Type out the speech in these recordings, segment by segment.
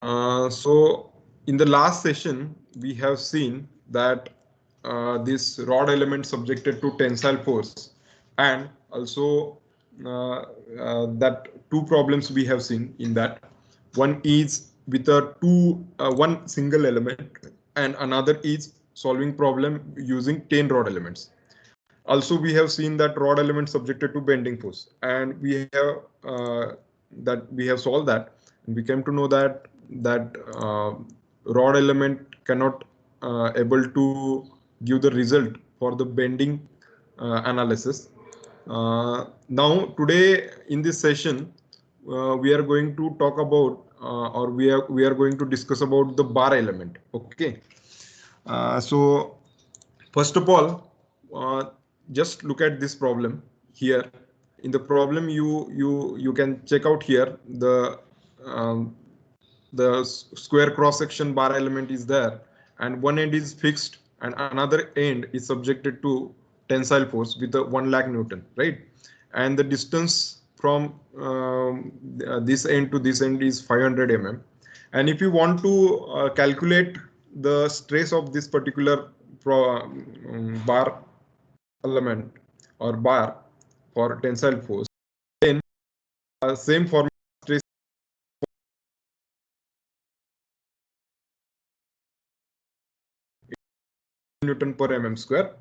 So in the last session, we have seen that this rod element subjected to tensile force, and also that two problems we have seen in that. One is with one single element, and another is solving problem using 10 rod elements. Also, we have seen that rod element subjected to bending force, and we have solved that. And we came to know that rod element cannot able to give the result for the bending analysis. Now, today in this session, we are going to talk about, or we are going to discuss about the bar element. Okay. So first of all, just look at this problem here. In the problem, you can check out here um, the square cross section bar element is there, and one end is fixed, and another end is subjected to tensile force with a 1 lakh Newton, right? And the distance from this end to this end is 500 mm. And if you want to calculate the stress of this particular bar element or bar for tensile force, then same formula, stress Newton per mm square,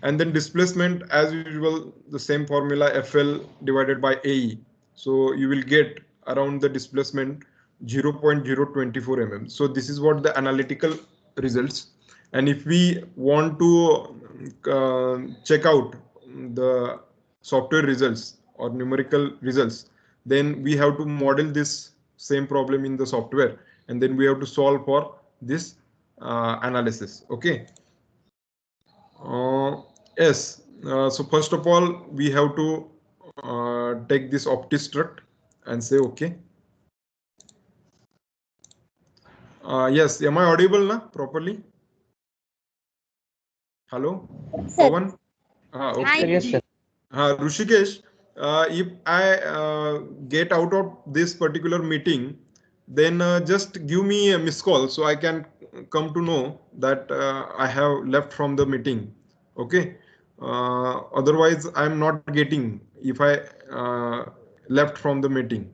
and then displacement as usual, the same formula, FL divided by AE. So you will get around the displacement 0.024 mm. So this is what the analytical results. And if we want to check out the software results or numerical results, then we have to model this same problem in the software, and then we have to solve for this analysis. Okay. Yes. So first of all, we have to take this OptiStruct and say okay. Yes. Am I audible now properly? Hello, Pawan. Okay. Yes, sir. Rushikesh, if I get out of this particular meeting, then just give me a missed call so I can come to know that I have left from the meeting. Okay. Otherwise, I'm not getting if I left from the meeting.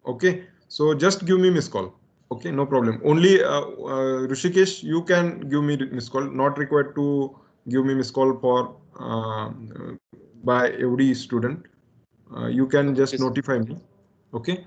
Okay. So just give me missed call. Okay, no problem. Only Rushikesh, you can give me missed call. Not required to give me missed call for by every student. You can just notify me. Okay.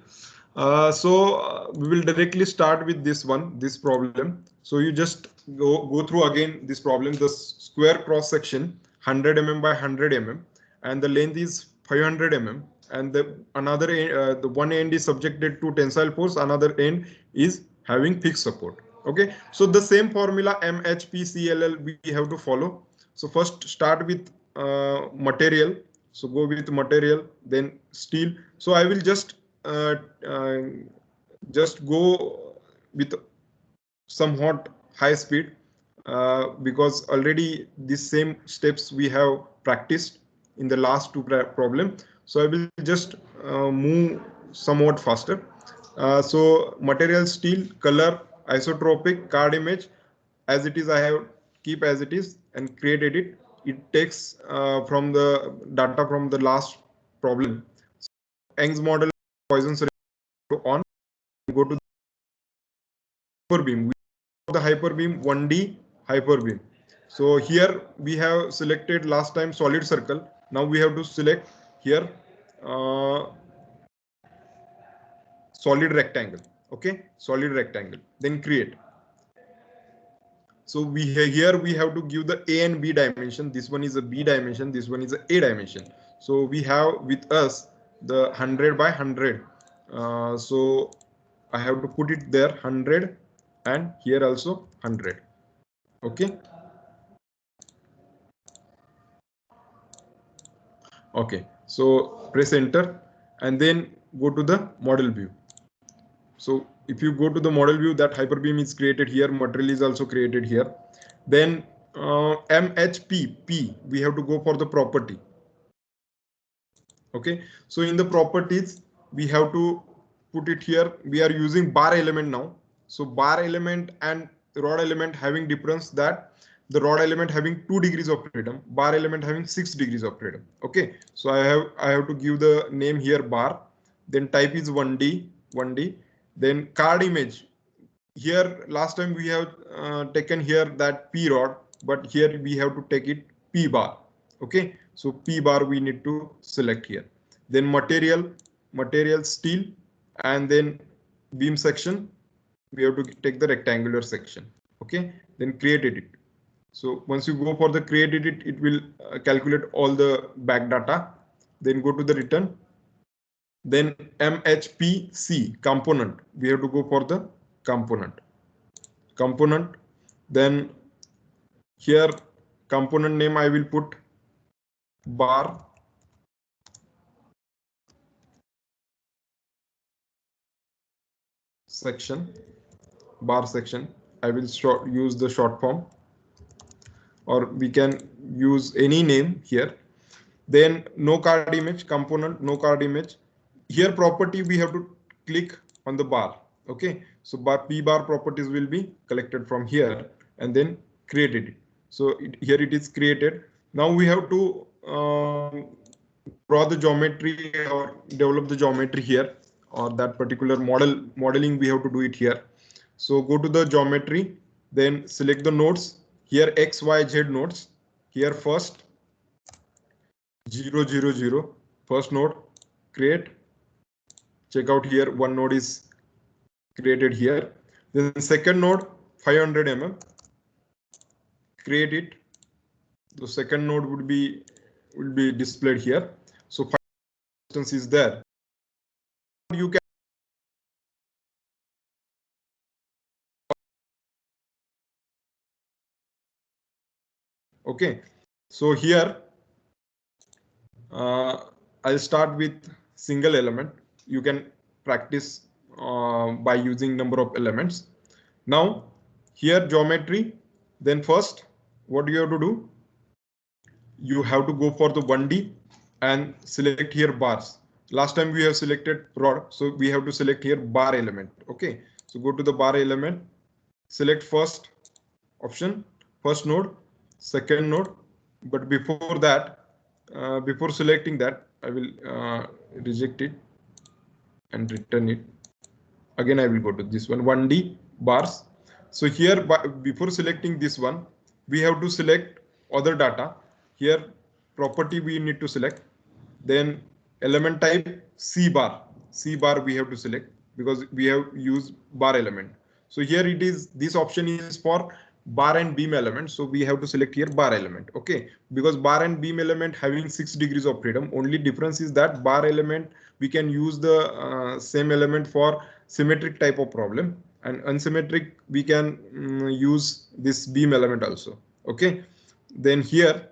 So we will directly start with this problem. So you just go through again this problem. The square cross section 100 mm by 100 mm, and the length is 500 mm, and the one end is subjected to tensile force, another end is having fixed support. Okay, so the same formula MHPCLL we have to follow. So first start with material. So go with material, then steel. So I will uh, uh, just go with somewhat high speed because already these same steps we have practiced in the last two problem. So I will just move somewhat faster. So material steel, color, isotropic, card image, as it is I have keep as it is and created it. It takes from the data from the last problem. Young's model, Poisson's on, go to the hyperbeam. We have the hyperbeam 1D hyperbeam. So here we have selected last time solid circle. Now we have to select here uh, solid rectangle. Okay, solid rectangle. Then create. So here we have to give the A and B dimension. This one is a B dimension. This one is a A dimension. So we have with us the 100 by 100. So I have to put it there 100, and here also 100. Okay. Okay. So press enter and then go to the model view. So if you go to the model view, that hyperbeam is created here. Material is also created here. Then MHP, we have to go for the property. Okay. So in the properties, we have to put it here. We are using bar element now. So bar element and rod element having difference, that the rod element having 2 degrees of freedom, bar element having 6 degrees of freedom. Okay, so I have to give the name here bar, then type is 1D, then card image. Here last time we have taken here that P rod, but here we have to take it P bar. Okay, so P bar we need to select here. Then material steel, and then beam section we have to take the rectangular section. Okay, then create edit. So once you go for the create edit, it will calculate all the back data. Then go to the return. Then MHPC component, we have to go for the component. Then here component name I will put bar section. I will use the short form, or we can use any name here. Then no card image component, no card image. Here property we have to click on the bar. Okay, so P bar properties will be collected from here and then created it. So here it is created. Now we have to draw the geometry or develop the geometry here, or that particular modeling we have to do it here. So go to the geometry, then select the nodes here, X, Y, Z nodes. Here first 0, 0, 0, first node, create. Check out here, one node is created here. Then second node 500 mm, create it. The second node will be displayed here. So distance is there. You can okay. So here I'll start with single element. You can practice by using number of elements. Now here geometry. Then first, what do you have to do? You have to go for the 1D and select here bars. Last time we have selected rod, so we have to select here bar element. Okay, so go to the bar element, select first option, first node, second node. But before that, before selecting that, I will reject it and return it. Again, I will go to this one, 1D bars. So here, before selecting this one, we have to select other data. Here, property we need to select. Then element type C bar. C bar we have to select because we have used bar element. So here it is, this option is for bar and beam element. So we have to select here bar element. Okay, because bar and beam element having 6 degrees of freedom. Only difference is that bar element we can use the same element for symmetric type of problem, and unsymmetric we can use this beam element also. Okay, then here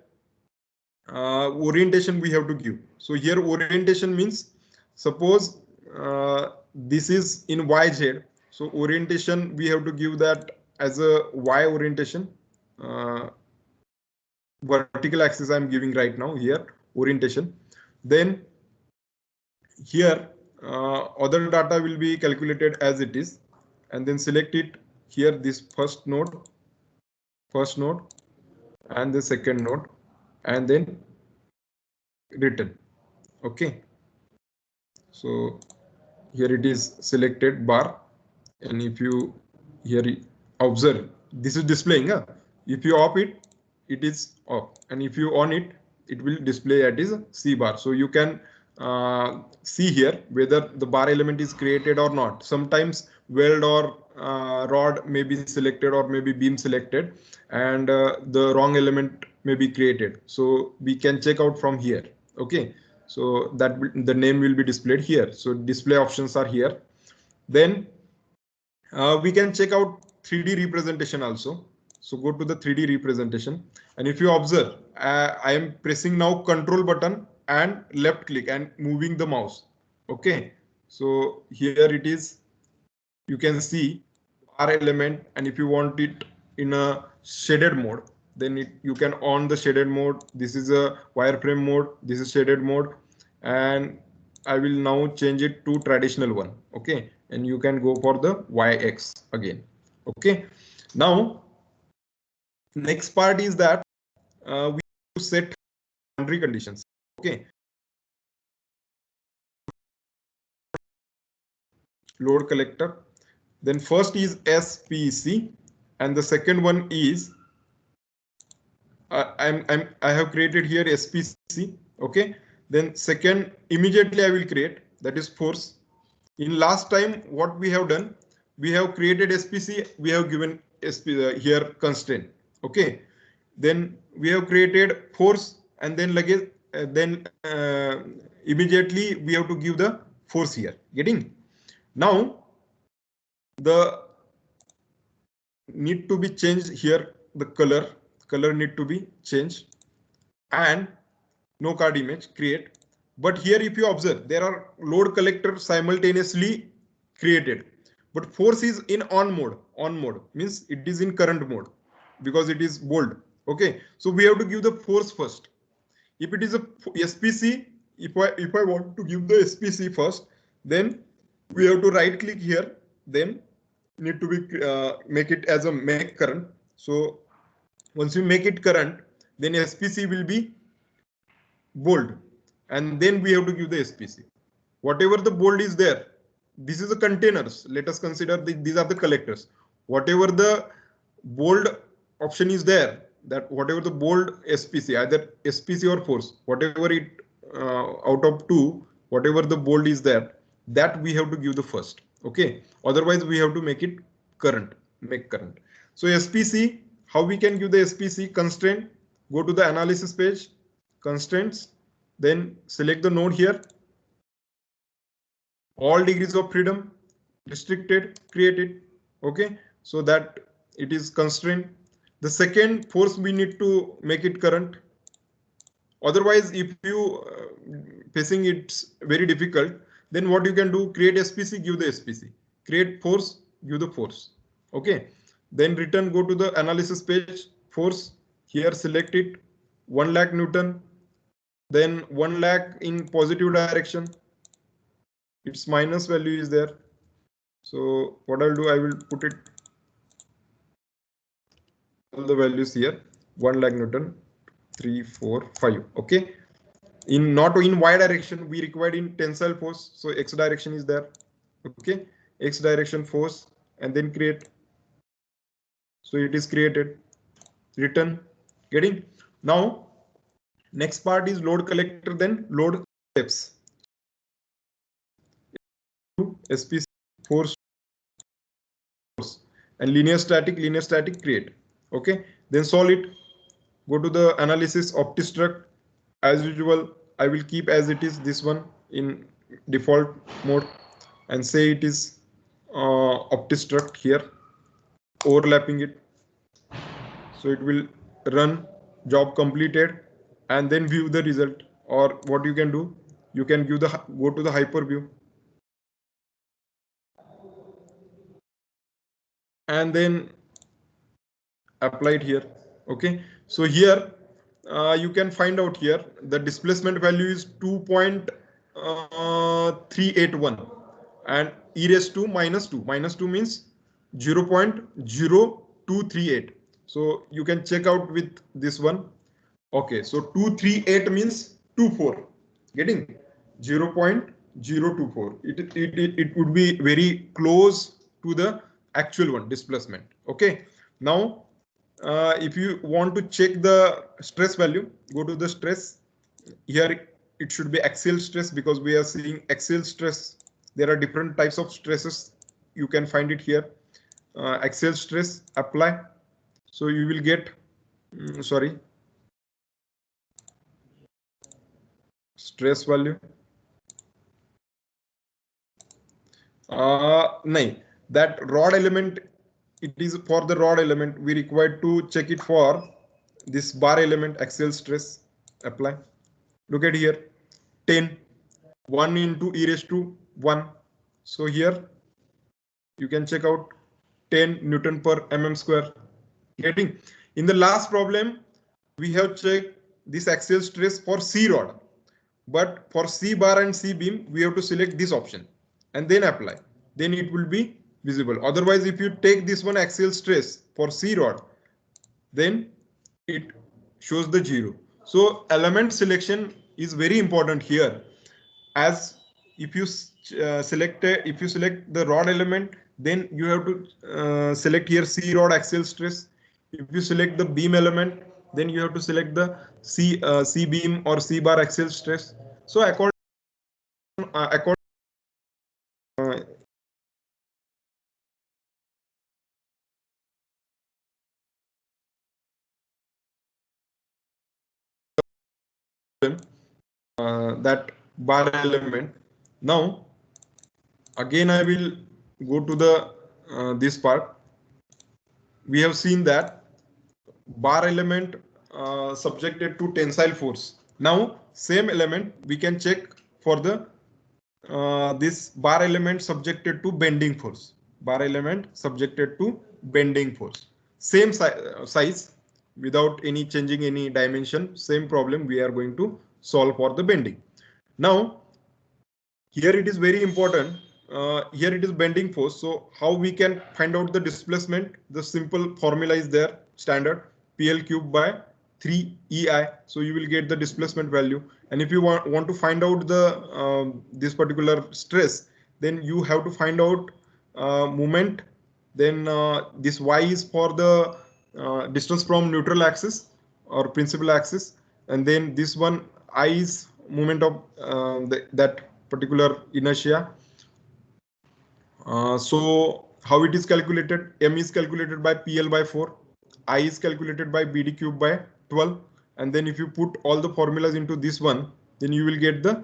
orientation we have to give. So here orientation means, suppose this is in YZ. So orientation we have to give that as a Y orientation. Vertical axis I'm giving right now here, orientation. Then here other data will be calculated as it is, and then select it here, this first node and the second node, and then return. Okay, so here it is selected bar, and if you here observe, this is displaying. If you off it, it is off, and if you on it, it will display as C bar. So you can see here whether the bar element is created or not. Sometimes weld or rod may be selected or maybe beam selected, and the wrong element may be created. So we can check out from here. Okay, so that the name will be displayed here. So display options are here. Then we can check out 3D representation also. So go to the 3D representation, and if you observe, I am pressing now control button and left click and moving the mouse. Okay, so here it is. You can see bar element, and if you want it in a shaded mode, then you can on the shaded mode. This is a wireframe mode. This is shaded mode, and I will now change it to traditional one. Okay, and you can go for the YX again. Okay. Now, next part is that we set boundary conditions. Okay. Load collector. Then first is SPC, and the second one is I have created here SPC. Okay. Then second, immediately I will create, that is force. In last time, what we have done, we have created SPC, we have given here constraint. Okay. Then we have created force, and then immediately we have to give the force here. Getting? Now the need to be changed here. The color need to be changed, and no card image create. But here, if you observe, there are load collectors simultaneously created, but force is in on mode. On mode means it is in current mode because it is bold. Okay, so we have to give the force first. If it is a SPC, if I want to give the SPC first, then we have to right click here, then need to be make it as a make current. So once you make it current, then SPC will be bold, and then we have to give the SPC. Whatever the bold is there, this is the containers. Let us consider these are the collectors. Whatever the bold option is there, that whatever the bold SPC, either SPC or force, whatever it out of two, whatever the bold is there, that we have to give the first. Okay. Otherwise, we have to make it current, make current. So SPC, how we can give the SPC constraint? Go to the analysis page, constraints, then select the node here. All degrees of freedom, restricted, create it. Okay, so that it is constraint. The second force, we need to make it current. Otherwise, if you facing it's very difficult, then what you can do, create SPC, give the SPC, create force, give the force. Okay, then return, go to the analysis page, force, here select it, 1 lakh Newton, then 1 lakh in positive direction, its minus value is there. So what I'll do, I will put it all the values here, 1 lakh Newton, 3, 4, 5. Okay, in not in y direction, we required in tensile force, so x direction is there. Okay, x direction force, and then create. So it is created, return. Getting? Now next part is load collector, then load steps. SPC, force, and linear static create. Okay, then solve it. Go to the analysis, OptiStruct. As usual, I will keep as it is, this one in default mode, and say it is OptiStruct here, overlapping it. So it will run, job completed, and then view the result. Or what you can do, you can go to the hyper view, and then apply it here. Okay, so here you can find out here the displacement value is 2.381, and e raised to minus 2. Minus 2 means 0.0238. So you can check out with this one. Okay, so 238 means 24. Getting? 0.024. It would be very close to the actual one displacement. Okay, now if you want to check the stress value, go to the stress. Here it should be axial stress, because we are seeing axial stress. There are different types of stresses. You can find it here. Axial stress, apply. So you will get, stress value. No, that rod element, it is for the rod element. We required to check it for this bar element, axial stress, apply. Look at here, 10, 1 into e raised to 1. So here you can check out 10 Newton per mm square. Getting? In the last problem, we have checked this axial stress for C rod, but for C bar and C beam, we have to select this option and then apply. then it will be visible. Otherwise, if you take this one axial stress for C rod, then it shows the 0. So element selection is very important here, as if you if you select the rod element, then you have to select here C rod axial stress. If you select the beam element, then you have to select the C beam or C bar axial stress. So according uh, that bar element. Now again I will go to the this part. We have seen that bar element subjected to tensile force. Now same element we can check for the this bar element subjected to bending force. Bar element subjected to bending force. Same size, without any changing any dimension. Same problem we are going to solve for the bending. Now here it is very important. Here it is bending force. So how we can find out the displacement? The simple formula is there, standard PL cube by 3EI. So you will get the displacement value. And if you want to find out the this particular stress, then you have to find out moment. Then this Y is for the distance from neutral axis or principal axis, and then this one I is moment of that particular inertia. So how it is calculated? M is calculated by PL by 4, I is calculated by BD cube by 12, and then if you put all the formulas into this one, then you will get the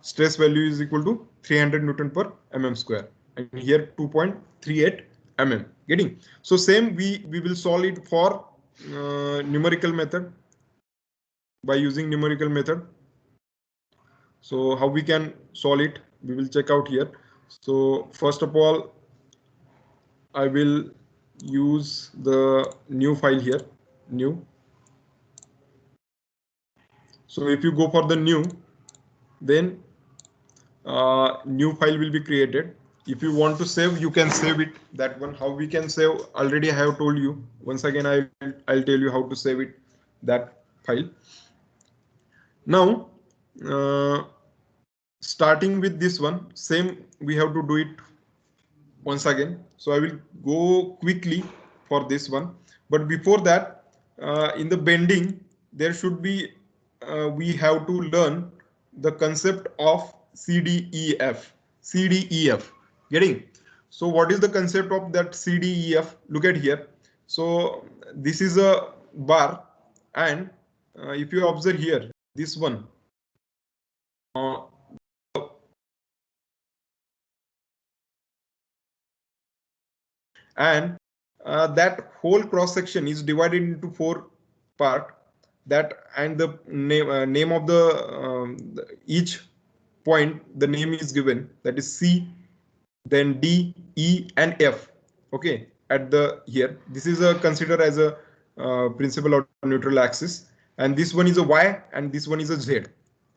stress value is equal to 300 Newton per mm square, and here 2.38 mm. Getting? So same we will solve it for numerical method, by using numerical method. So how we can solve it, we will check out here. So first of all, I will use the new file here, new. So if you go for the new, then new file will be created. If you want to save, you can save it. That one, how we can save, already I have told you. Once again, I'll tell you how to save it, that file. Now, starting with this one, same we have to do it once again. So I will go quickly for this one. But before that, in the bending, there should be, we have to learn the concept of CDEF. CDEF. Getting? So what is the concept of that CDEF? Look at here. So this is a bar, and if you observe here, this one, and that whole cross section is divided into 4 part, that, and the name of the each point, the name is given, that is C, then D, E, and F. Okay, at the here, this is a considered as a principal or neutral axis, and this one is a Y, and this one is a Z.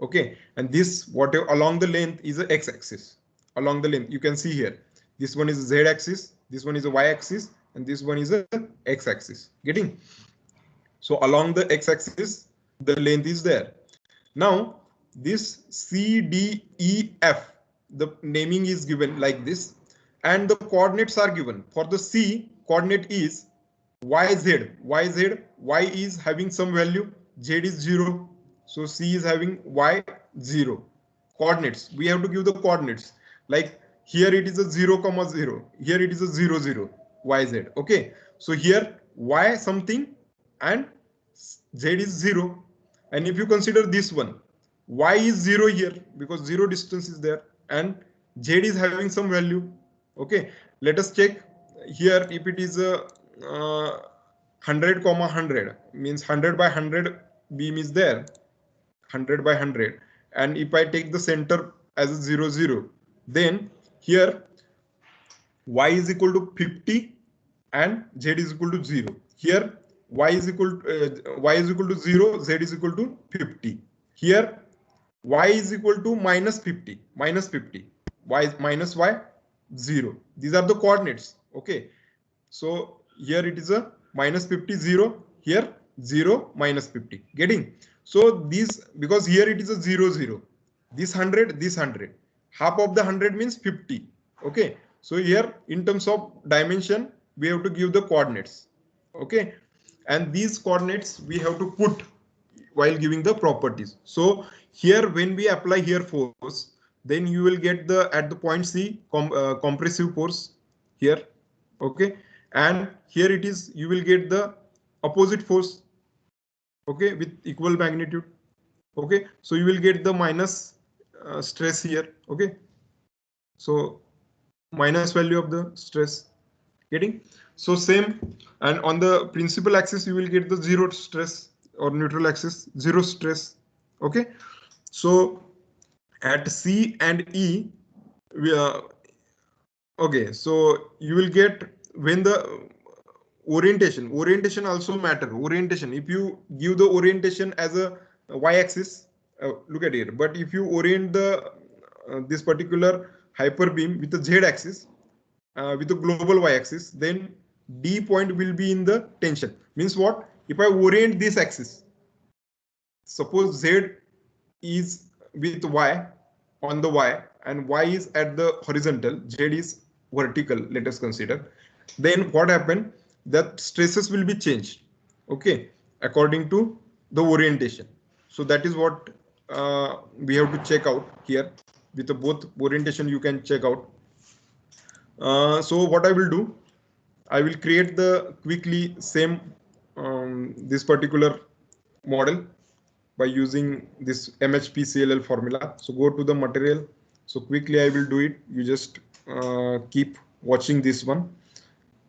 Okay, and this whatever along the length is a X axis. Along the length, you can see here, this one is a Z axis, this one is a Y axis, and this one is a X axis. Getting? So along the X axis, the length is there. Now this C, D, E, F, the naming is given like this, and the coordinates are given. For the C, coordinate is YZ. YZ, Y is having some value, Z is 0. So C is having Y 0. Coordinates, we have to give the coordinates. Like here it is a 0, 0. Here it is a 0, 0. YZ. Okay. So here Y something and Z is 0. And if you consider this one, Y is 0 here because 0 distance is there, and Z is having some value. Okay. Let us check here if it is a 100, 100 means 100 by 100 beam is there, 100 by 100, and if I take the center as a 0, 0, then here Y is equal to 50 and Z is equal to 0. Here Y is equal to 0, Z is equal to 50. Here Y is equal to minus 50, y minus Y, 0. These are the coordinates. Okay. So here it is a minus 50, 0. Here 0, minus 50. Getting? So these, because here it is a 0, 0. This 100, this 100. Half of the 100 means 50. Okay. So here in terms of dimension, we have to give the coordinates. Okay. And these coordinates we have to put while giving the properties. So here when we apply here force, then you will get the at the point C compressive force here. Okay. And here it is, you will get the opposite force. Okay, with equal magnitude. Okay, so you will get the minus stress here. Okay, so minus value of the stress. Getting? So same, and on the principal axis you will get the zero stress, or neutral axis zero stress. Okay, so at C and E, we okay, so you will get when the orientation also matter. Orientation, if you give the orientation as a y-axis, look at here. But if you orient the this particular hyper beam with the z-axis, with the global y-axis, then D point will be in the tension. Means what? If I orient this axis, suppose Z is with Y on the Y and Y is at the horizontal, Z is vertical, let us consider. Then what happened? That stresses will be changed. Okay, according to the orientation. So that is what we have to check out here. With the both orientation, you can check out. So what I will do, I will create the quickly same this particular model by using this MHPCLL formula. So go to the material. So quickly I will do it. You just keep watching this one.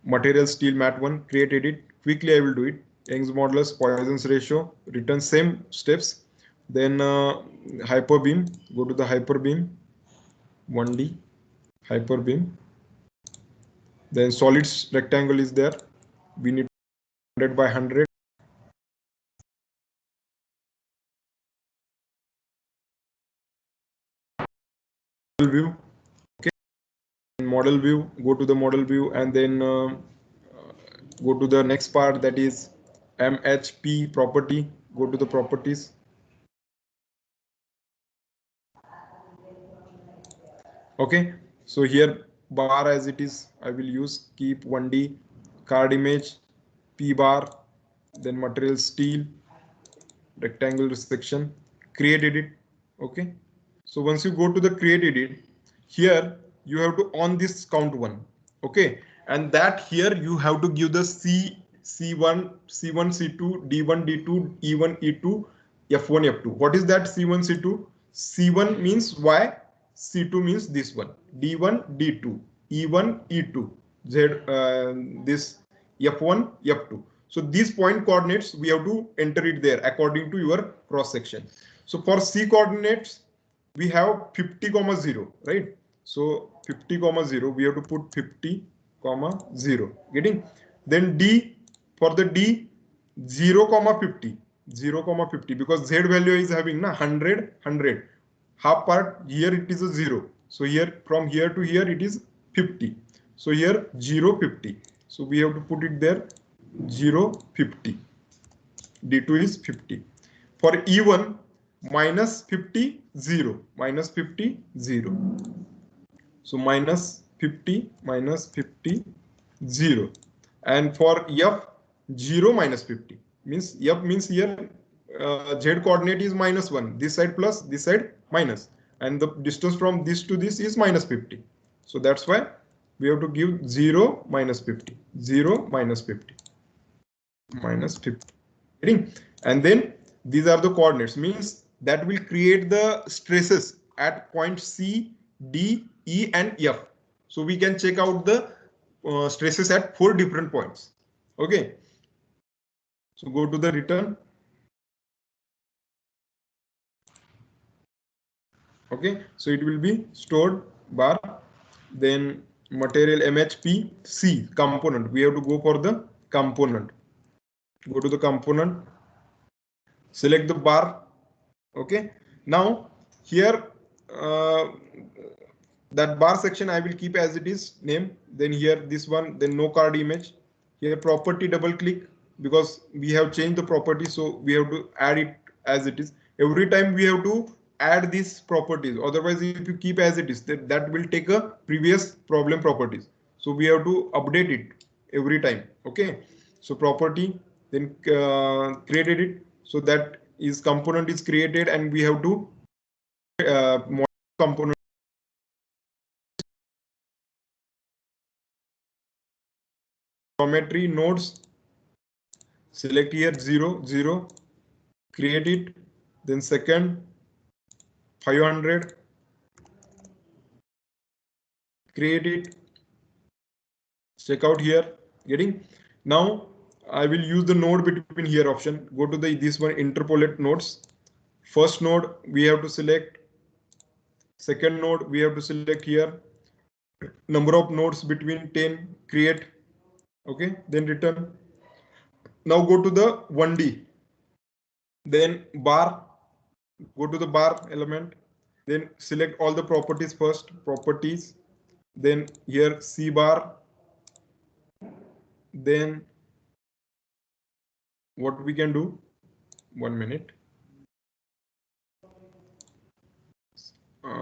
Material steel mat 1, create edit. Quickly I will do it. Young's modulus, Poisson's ratio, return same steps. Then hyper beam, go to the hyper beam, 1D, hyper beam. Then solids rectangle is there. We need 100 by 100. View. Okay. Model view, go to the model view, and then go to the next part, that is MHP property. Go to the properties. Okay. So here bar as it is, I will use keep 1D, card image, P bar, then material steel, rectangular section, create edit. Okay. So once you go to the create edit, here you have to on this count 1. Okay. And that here you have to give the C1, C1, C2, D1, D2, E1, E2, F1, F2. What is that C1, C2? C1 means Y, C2 means this one, D1, D2, E1, E2, Z, this F1, F2. So these point coordinates, we have to enter it there according to your cross section. So for C coordinates, we have 50, 0, right? So 50, 0, we have to put 50, 0. Getting? Then D, for the D, 0, 50, 0, 50, because Z value is having 100, 100. Half part here it is a 0. So here from here to here it is 50. So here 0, 50. So we have to put it there 0, 50. D2 is 50. For E1, minus 50, 0. Minus 50, 0. So minus 50, minus 50, 0. And for F, 0, minus 50. Means F means here Z coordinate is minus 1. This side plus, this side minus. And the distance from this to this is minus 50. So that's why we have to give 0, minus 50. 0, minus 50. Minus 50. And then these are the coordinates, means that will create the stresses at point C, D, E, and F. So we can check out the stresses at 4 different points. Okay. So go to the return. Okay. So it will be stored bar. Then material MHP C component. We have to go for the component. Go to the component. Select the bar. Okay. Now here that bar section I will keep as it is name. Then here this one, then no card image. Here property, double click because we have changed the property, so we have to add it as it is. Every time we have to add these properties. Otherwise, if you keep as it is, that will take a previous problem properties. So we have to update it every time. Okay. So property, then created it. So that is component is created, and we have to component geometry nodes. Select here 0 0, create it. Then second 500, create it. Check out here. Getting now. I will use the node between here option. Go to the this one interpolate nodes. First node we have to select. Second node we have to select here. Number of nodes between 10. Create. Okay. Then return. Now go to the 1D. Then bar. Go to the bar element. Then select all the properties first. Properties. Then here C bar. Then what we can do? 1 minute.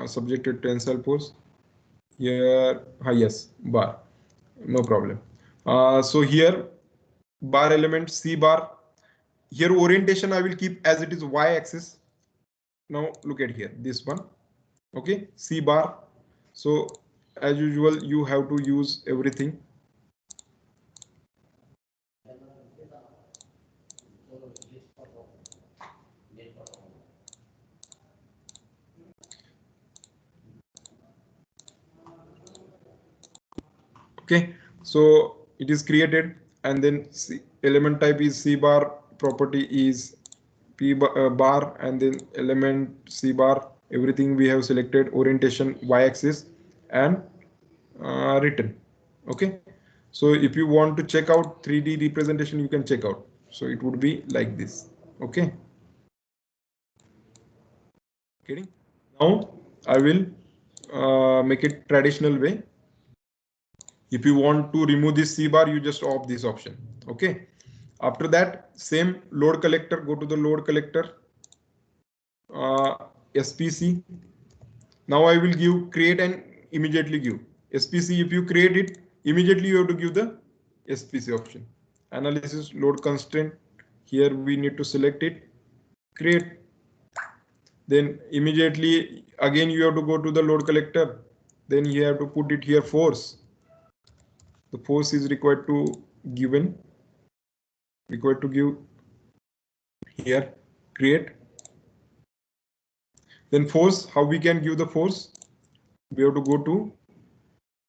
Subjected tensile force. Here, yes, bar, no problem. So here, bar element C bar. Here orientation I will keep as it is Y axis. Now look at here, this one. Okay, C bar. So as usual, you have to use everything. Okay, so it is created, and then C, element type is C bar, property is P bar, and then element C bar. Everything we have selected, orientation Y axis, and written. Okay, so if you want to check out 3D representation, you can check out. So it would be like this. Okay, getting now I will make it traditional way. If you want to remove this C bar, you just off this option. Okay, after that, same load collector, go to the load collector, SPC. Now I will give create and immediately give SPC. If you create it, immediately you have to give the SPC option. Analysis load constraint. Here we need to select it, create. Then immediately again you have to go to the load collector. Then you have to put it here force. The force is required to give here, create. Then force, how we can give the force? We have to go to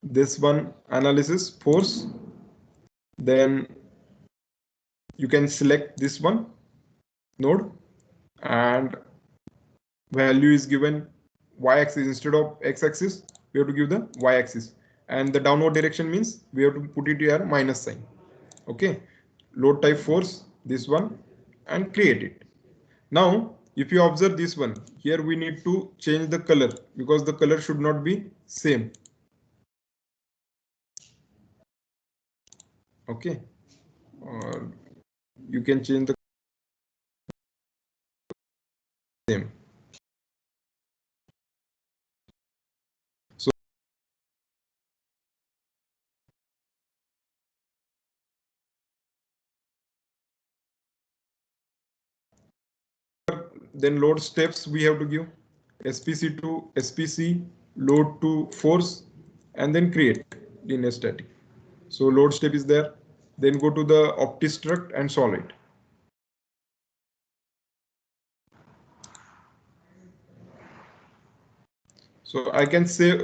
this one, analysis force. Then you can select this one node, and value is given y-axis instead of x-axis. We have to give the y-axis, and the downward direction means we have to put it here minus sign. Okay, load type force, this one, and create it. Now if you observe this one here, we need to change the color because the color should not be same. Okay, you can change the same. So then load steps we have to give SPC to SPC, load to force, and then create linear static. So load step is there. Then go to the OptiStruct and solve it. So I can save,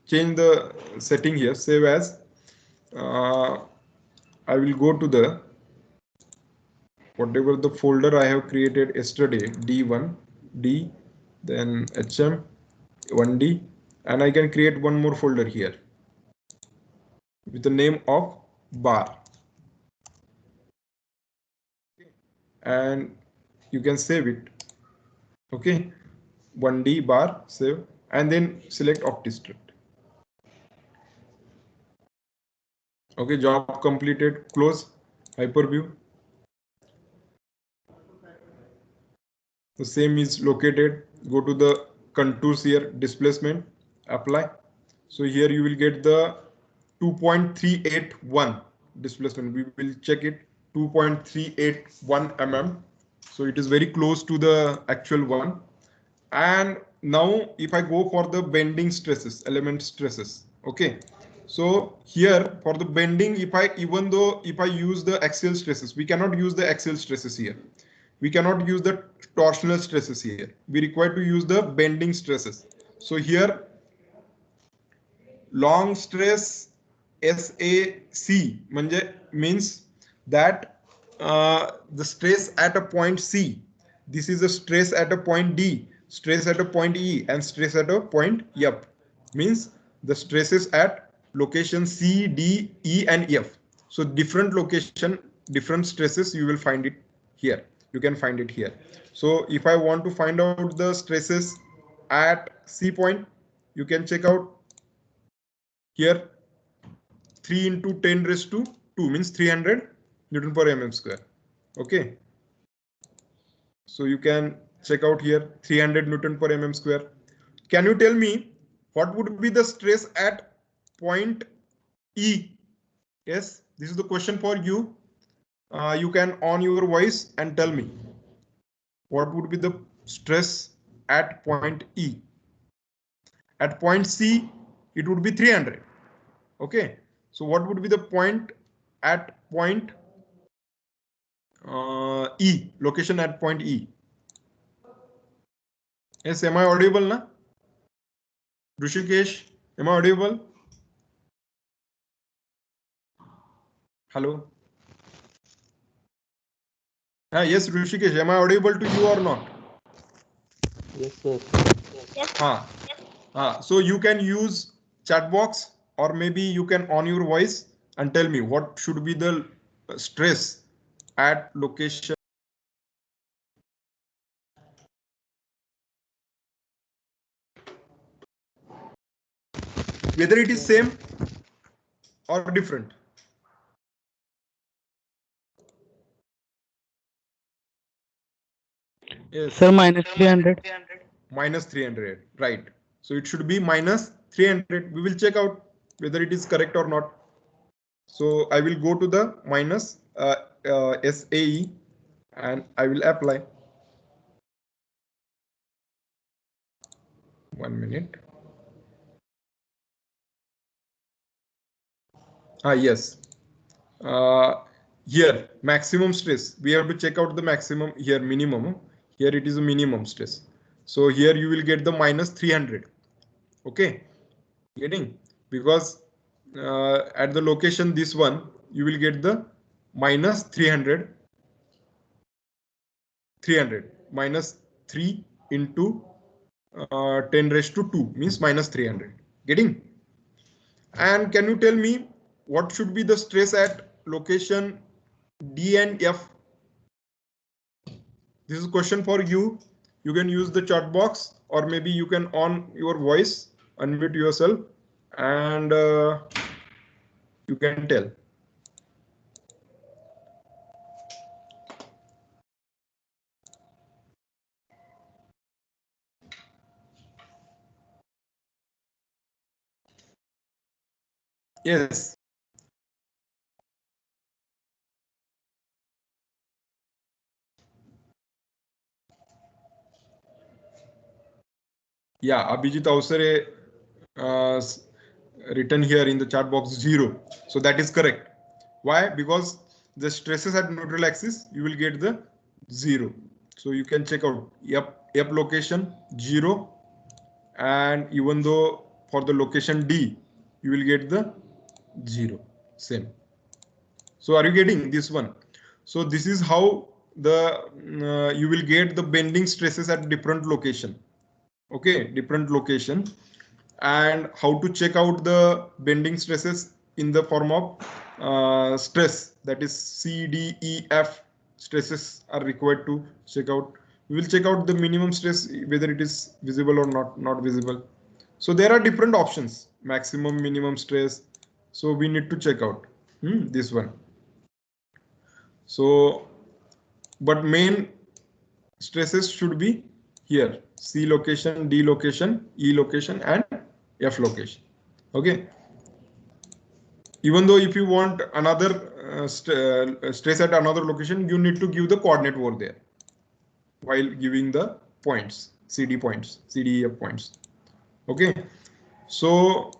change the setting here, save as. I will go to the whatever the folder I have created yesterday, D1, D, then HM, 1D, and I can create one more folder here with the name of bar. And you can save it. Okay, 1D bar, save, and then select OptiStruct. Okay, job completed, close hyperview. The same is located. Go to the contours here, displacement, apply. So here you will get the 2.381 displacement. We will check it, 2.381 mm. So it is very close to the actual one. And now if I go for the bending stresses, element stresses, okay. So here for the bending, even though if I use the axial stresses, we cannot use the axial stresses here. We cannot use the torsional stresses here. We require to use the bending stresses. So here long stress SAC means that the stress at a point C. This is a stress at a point D, stress at a point E, and stress at a point F. Means the stresses at location C, D, E, and F. So different location, different stresses you will find it here. You can find it here. So if I want to find out the stresses at C point, you can check out here 3 into 10 raised to 2 means 300 Newton per mm square. Okay. So you can check out here 300 Newton per mm square. Can you tell me what would be the stress at point E? Yes, this is the question for you. You can on your voice and tell me what would be the stress at point E. At point C, it would be 300. Okay. So what would be the point at point E, location at point E? Yes, am I audible na? Rishikesh, am I audible? Hello? Yes, Rishikesh, am I audible to you or not? Yes, sir. So you can use chat box or maybe you can on your voice and tell me what should be the stress at location. Whether it is same or different. Yes. Sir, minus 300. Minus 300, right. So it should be minus 300. We will check out whether it is correct or not. So I will go to the minus SAE and I will apply. 1 minute. Yes. Here maximum stress. We have to check out the maximum here, minimum. Here it is a minimum stress. So here you will get the minus 300. Okay. Getting, because at the location this one you will get the minus 300 minus 3 into 10 raised to 2 means minus 300. Getting? And can you tell me what should be the stress at location D and F? This is a question for you. You can use the chat box or maybe you can on your voice, unmute yourself and you can tell. Yes. Yeah, Abhijit Avsare written here in the chat box 0. So that is correct. Why? Because the stresses at neutral axis, you will get the 0. So you can check out F location 0. And even though for the location D, you will get the 0. Same. So are you getting this one? So this is how the you will get the bending stresses at different location. Okay, different location, and how to check out the bending stresses in the form of stress, that is C, D, E, F stresses are required to check out. We will check out the minimum stress, whether it is visible or not visible. So there are different options, maximum, minimum stress. So we need to check out. This one. So, but main stresses should be here: C location, D location, E location, and F location. Okay. Even though if you want another stress at another location, you need to give the coordinate over there while giving the points, CD points, CDEF points. Okay. So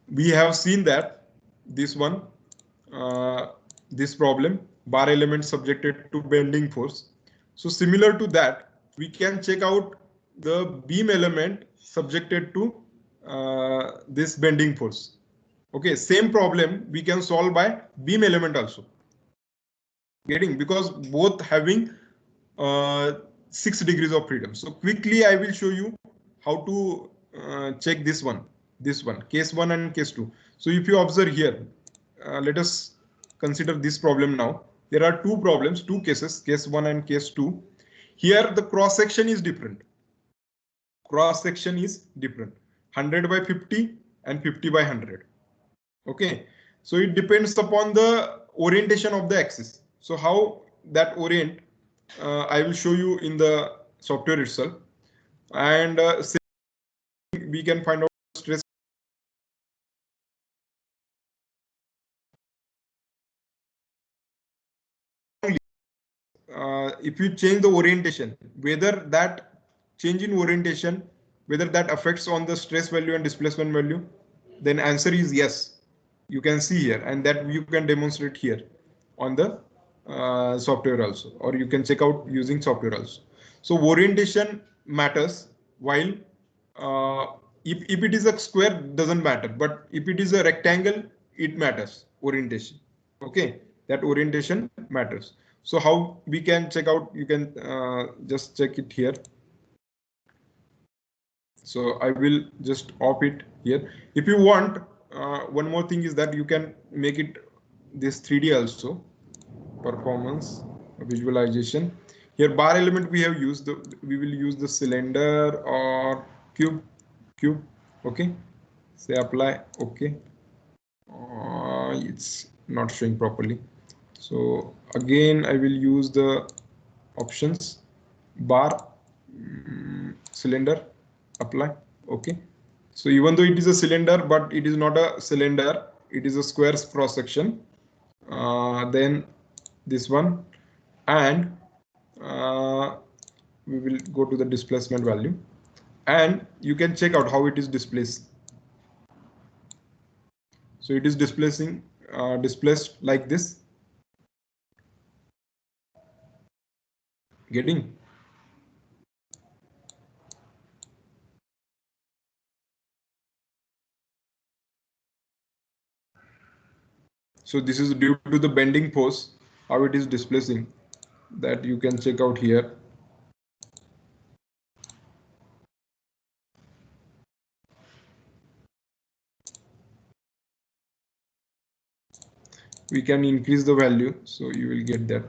we have seen that this one, this problem, bar element subjected to bending force. So similar to that, we can check out the beam element subjected to this bending force. Okay, same problem we can solve by beam element also. Getting, because both having 6 degrees of freedom. So quickly I will show you how to check this one, case 1 and case 2. So if you observe here, let us consider this problem now. There are two problems, two cases, case 1 and case 2. Here the cross section is different. Cross section is different, 100 by 50 and 50 by 100. Okay, so it depends upon the orientation of the axis. So how that orient, I will show you in the software itself. And we can find out stress. If you change the orientation, whether that change in orientation, whether that affects on the stress value and displacement value, then answer is yes. You can see here, and that you can demonstrate here on the software also, or you can check out using software also. So orientation matters, while if it is a square doesn't matter, but if it is a rectangle, it matters orientation. Okay, that orientation matters. So how we can check out, you can just check it here. So I will just off it here. If you want, one more thing is that you can make it this 3D also. Performance visualization. Here bar element we have used, we will use the cylinder or cube. Okay, say apply. Okay, it's not showing properly. So again I will use the options, bar, cylinder, apply. Okay, so even though it is a cylinder, but it is not a cylinder, it is a square cross section. Then this one, and we will go to the displacement value, and you can check out how it is displaced. So it is displaced like this. Getting? So this is due to the bending force, how it is displacing, that you can check out here. We can increase the value, so you will get that.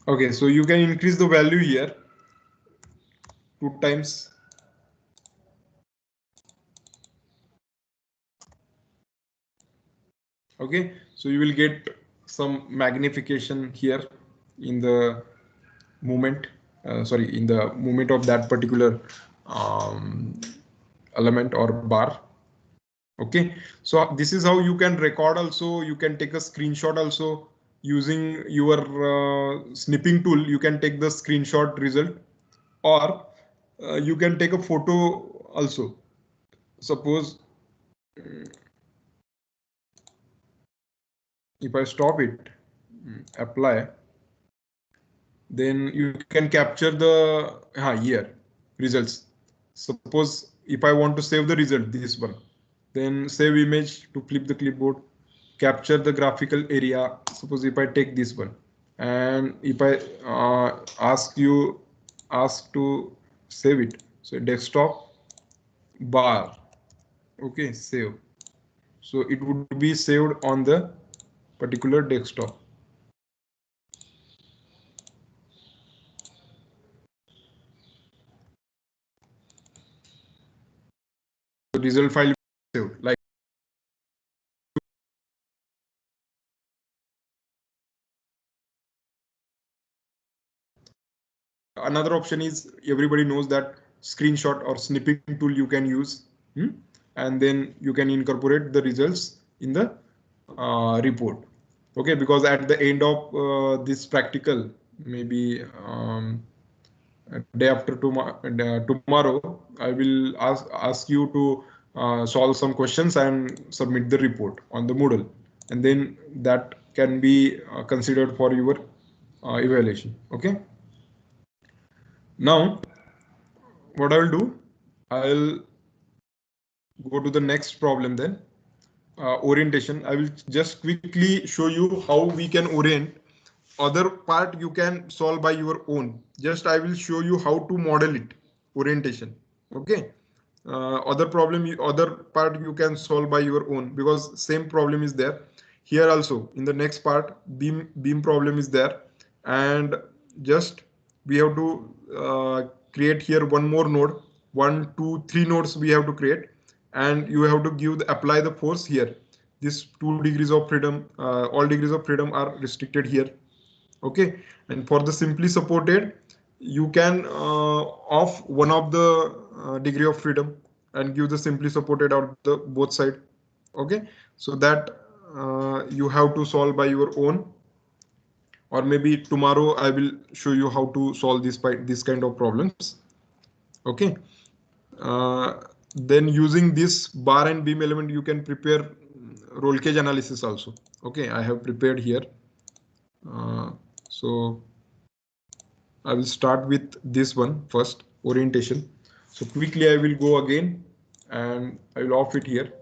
Okay, so you can increase the value here 2 times. Okay, so you will get some magnification here in the movement, in the movement of that particular element or bar. Okay, so this is how you can record also. You can take a screenshot also using your snipping tool. You can take the screenshot result, or you can take a photo also. Suppose if I stop it, apply, then you can capture the here results. Suppose if I want to save the result, this one, then save image to flip the clipboard. capture the graphical area. Suppose if I take this one, and if I ask to save it, so desktop bar, okay, save. So it would be saved on the particular desktop. The result file saved. Like another option is, everybody knows that screenshot or snipping tool you can use, and then you can incorporate the results in the report. Okay, because at the end of this practical, maybe day after tomorrow, I will ask you to solve some questions and submit the report on the Moodle, and then that can be considered for your evaluation. Okay. Now, what I will do, I'll go to the next problem then. Orientation. I will just quickly show you how we can orient. Other part you can solve by your own. Just I will show you how to model it. Orientation. Okay. Other part you can solve by your own, because same problem is there. Here also in the next part, beam problem is there, and just we have to create here one more node. 1 2 3 nodes we have to create, and you have to give apply the force here. This 2 degrees of freedom, all degrees of freedom are restricted here. Okay, and for the simply supported, you can off one of the degree of freedom and give the simply supported out the both side. Okay, so that you have to solve by your own, or maybe tomorrow I will show you how to solve this kind of problems. Okay. uh, then using this bar and beam element, you can prepare roll cage analysis also. Okay, I have prepared here. So I will start with this one first, orientation. So quickly I will go again and I will off it here.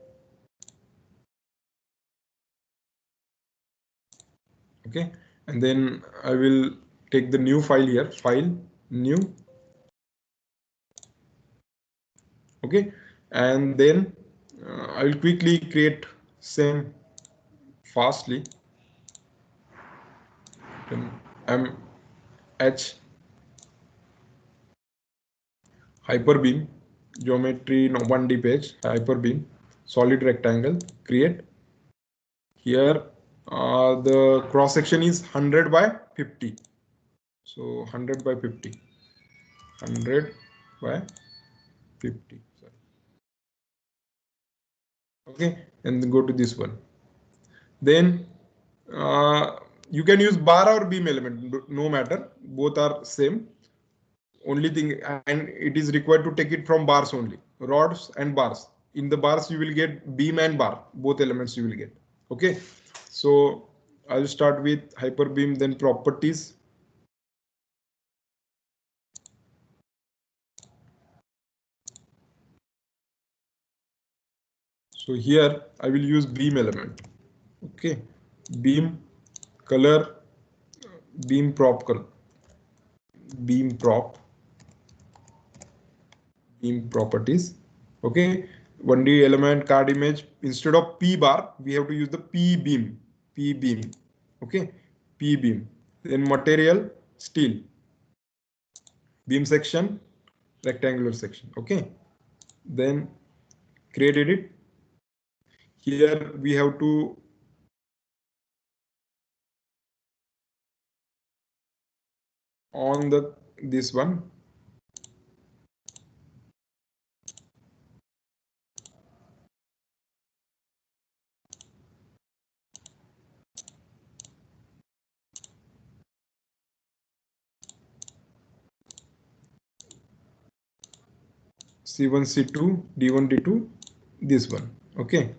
Okay, and then I will take the new file here, file, new. Okay, and then I will quickly create same fastly. Then H hyperbeam geometry, no, 1D page, hyperbeam solid rectangle, create. Here the cross section is 100 by 50. So 100 by 50, 100 by 50. Sorry. Okay, and then go to this one. Then you can use bar or beam element, no matter, both are same. Only thing, and it is required to take it from bars only, rods and bars. In the bars you will get beam and bar, both elements you will get. Okay, so I'll start with hyperbeam, then properties. So here I will use beam element. Okay, beam color, beam prop color, beam prop, beam properties. Okay, 1D element card image, instead of P bar we have to use the P beam, P beam. Okay, P beam. Then material, steel, beam section, rectangular section. Okay, then create edit. Here we have to on the this one. C1, C2, D1, D2, this one. Okay.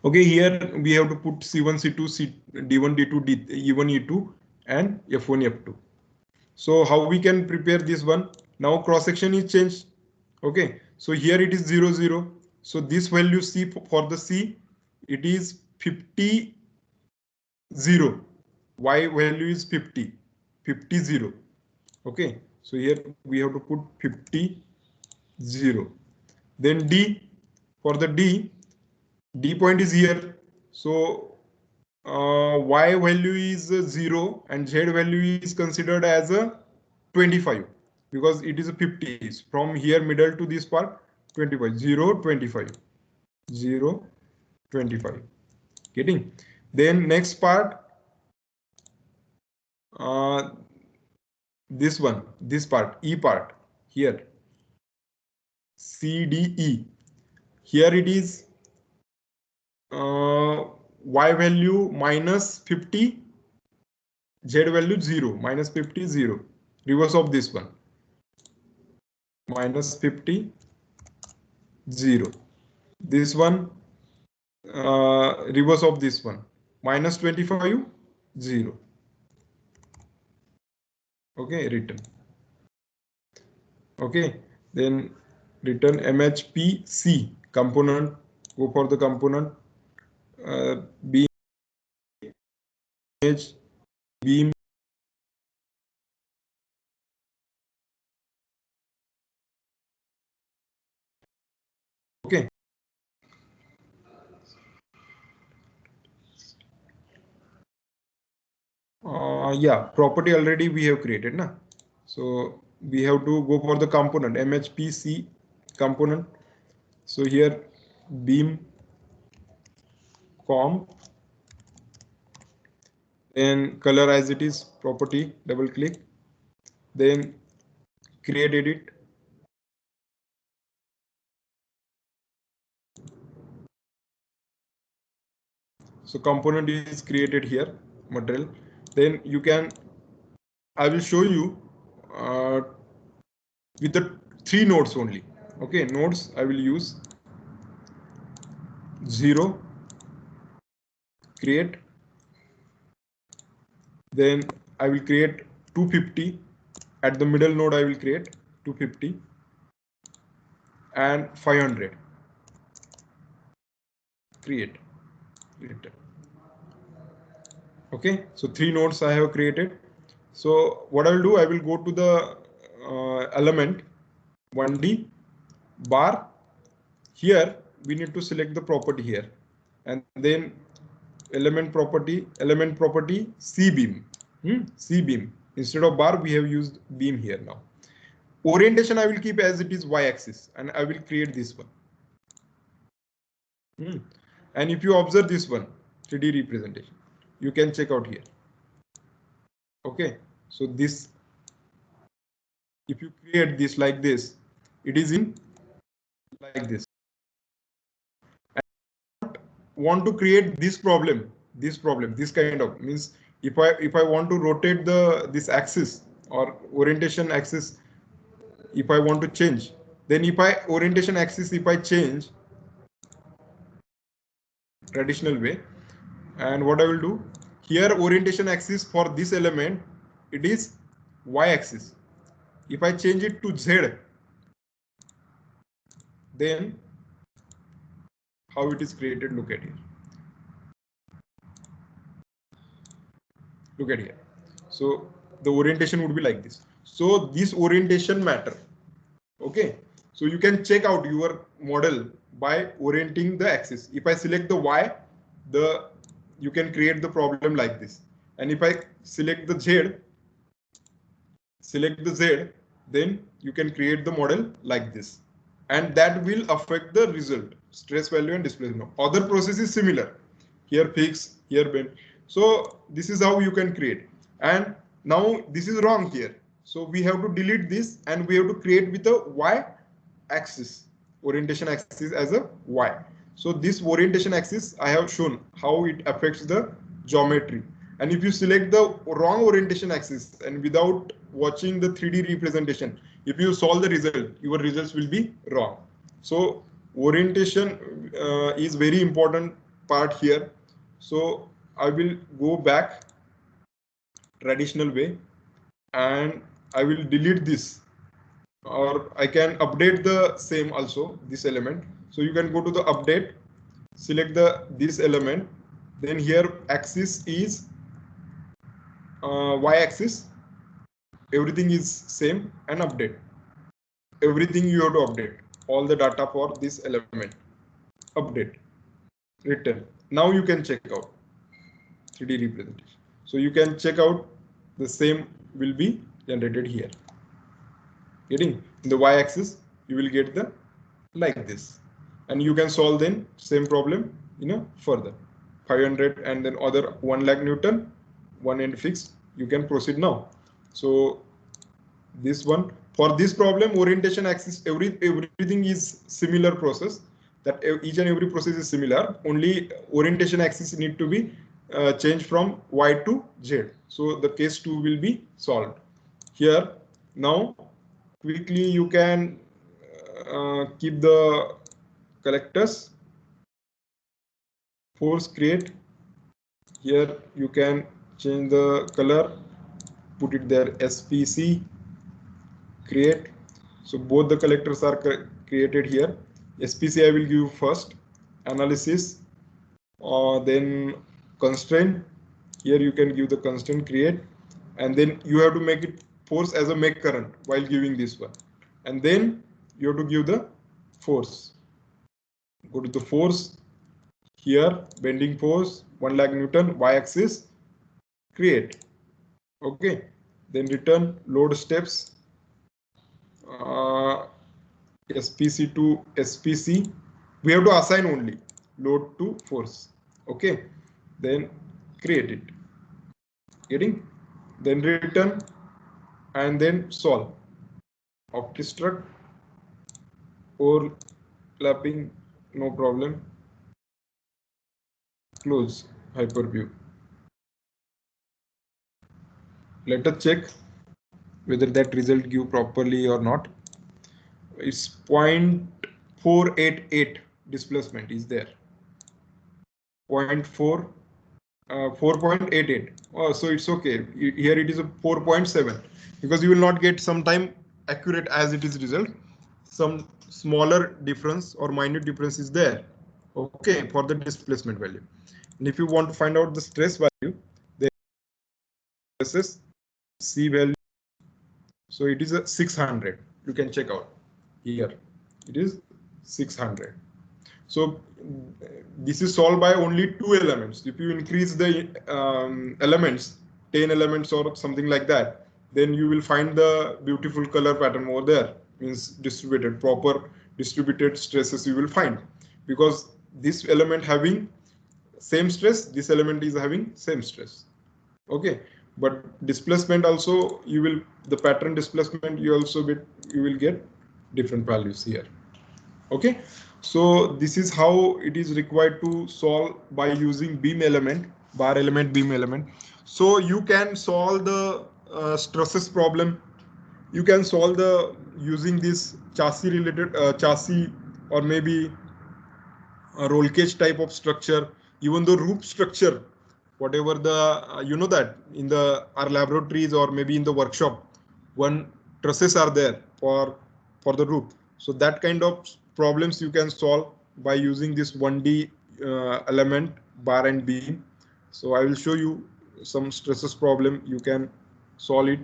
Okay, here we have to put C1, C2, D1, D2, E1, E2, and F1, F2. So how we can prepare this one? Now cross section is changed. Okay, so here it is 0, 0. So this value C, for the C, it is 50 0. Y value is 50, 50 0. Okay, so here we have to put 50 0. Then D, for the D point is here. So Y value is 0 and Z value is considered as a 25 because it is a 50. From here middle to this part 25, 0, 25, 0, 25. Getting? Then next part, uh, this one, this part, E part, here, C, D, E. Here it is Y value minus 50, Z value 0, minus 50, 0. Reverse of this one, minus 50, 0. This one, reverse of this one, minus 25, 0. Okay, written. Okay, then return MHPC component. Go for the component. Beam image, beam. Okay. Yeah, property already we have created, na? So we have to go for the component MHPC component. So here beam comp, then color as it is property, double click, then create edit. So component is created here, material. Then you can, I will show you with the 3 nodes only. Okay, nodes I will use 0, create, then I will create 250. At the middle node I will create 250 and 500. Create. Okay, so 3 nodes I have created. So what I will do, I will go to the element 1D bar. Here we need to select the property here, and then element property C beam. C beam. Instead of bar, we have used beam here now. Orientation I will keep as it is y-axis, and I will create this one. And if you observe this one, 3D representation, you can check out here. Okay, so this, if you create this like this, it is in like this. And want to create this problem, this kind of, means if I want to rotate this axis or orientation axis, if I want to change, then if I orientation axis, if I change traditional way, and what I will do here, orientation axis for this element, it is y-axis. If I change it to z, then how it is created, look at here. Look at here. So the orientation would be like this. So this orientation matter. Okay. So you can check out your model by orienting the axis. If I select the y, you can create the problem like this. And if I select the z, then you can create the model like this. And that will affect the result, stress value and displacement. Other process is similar. Here fix, here bend. So this is how you can create. And now this is wrong here. So we have to delete this and we have to create with a y axis, orientation axis as a y. So this orientation axis I have shown how it affects the geometry. And if you select the wrong orientation axis and without watching the 3D representation, if you solve the result, your results will be wrong. So orientation is very important part here. So I will go back traditional way and I will delete this, or I can update the same also, this element. So you can go to the update, select this element, then here axis is y-axis, everything is same, and update. Everything you have to update, all the data for this element, update, return. Now you can check out 3D representation. So you can check out the same will be generated here. Getting in the y-axis, you will get the like this, and you can solve then same problem, further 500 and then other 1 lakh Newton, one end fixed. You can proceed now. So this one, for this problem, orientation axis, everything is similar process, that each and every process is similar, only orientation axis need to be changed from y to z. So the case 2 will be solved here. Now quickly you can keep the collectors, force create. Here you can change the color, put it there, SPC create. So both the collectors are created here. SPC I will give first, analysis, then constraint. Here you can give the constraint create, and then you have to make it force as a make current while giving this one, and then you have to give the force. Go to the force, here bending force 1 lakh Newton, y-axis, create. Okay, then return load steps, SPC to SPC. We have to assign only load to force. Okay, then create it. Getting, then return, and then solve. Octistruct, overlapping, no problem. Close hyperview. Let us check whether that result give properly or not. It's 0.488 displacement is there. 4.88. Oh, so it's okay. Here it is a 4.7, because you will not get sometime accurate as it is result. Some smaller difference or minute difference is there. Okay, for the displacement value. And if you want to find out the stress value, then versus C value. So it is a 600. You can check out here. It is 600. So this is solved by only 2 elements. If you increase the elements, 10 elements or something like that, then you will find the beautiful color pattern over there. Means distributed, proper distributed stresses you will find, because this element having same stress, this element is having same stress. Okay, but displacement also you will, the pattern displacement you will get different values here. Okay, so this is how it is required to solve by using beam element, bar element, beam element. So you can solve the stresses problem. You can solve the using this chassis related chassis, or maybe a roll cage type of structure, even the roof structure, whatever the that in the our laboratories or maybe in the workshop, one trusses are there for the roof. So that kind of problems you can solve by using this 1D element, bar and beam. So I will show you some stresses problem. You can solve it.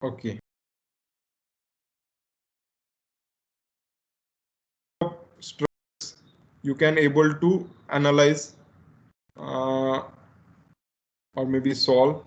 Okay. Stress you can able to analyze or maybe solve.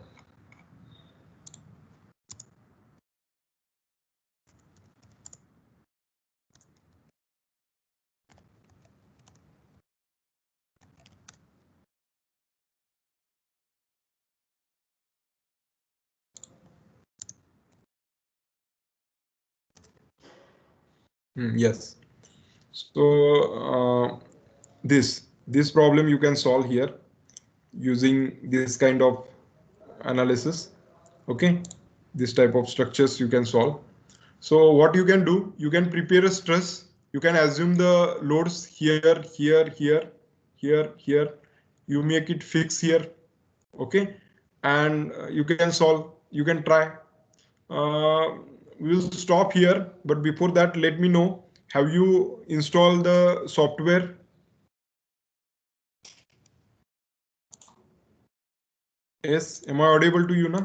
Yes. So this problem you can solve here using this kind of analysis. Okay, this type of structures you can solve. So what you can do, you can prepare a stress. You can assume the loads here, here, here, here. You make it fix here. Okay, and you can solve, you can try. We'll stop here, but before that, let me know, have you installed the software? Yes, am I audible to you now?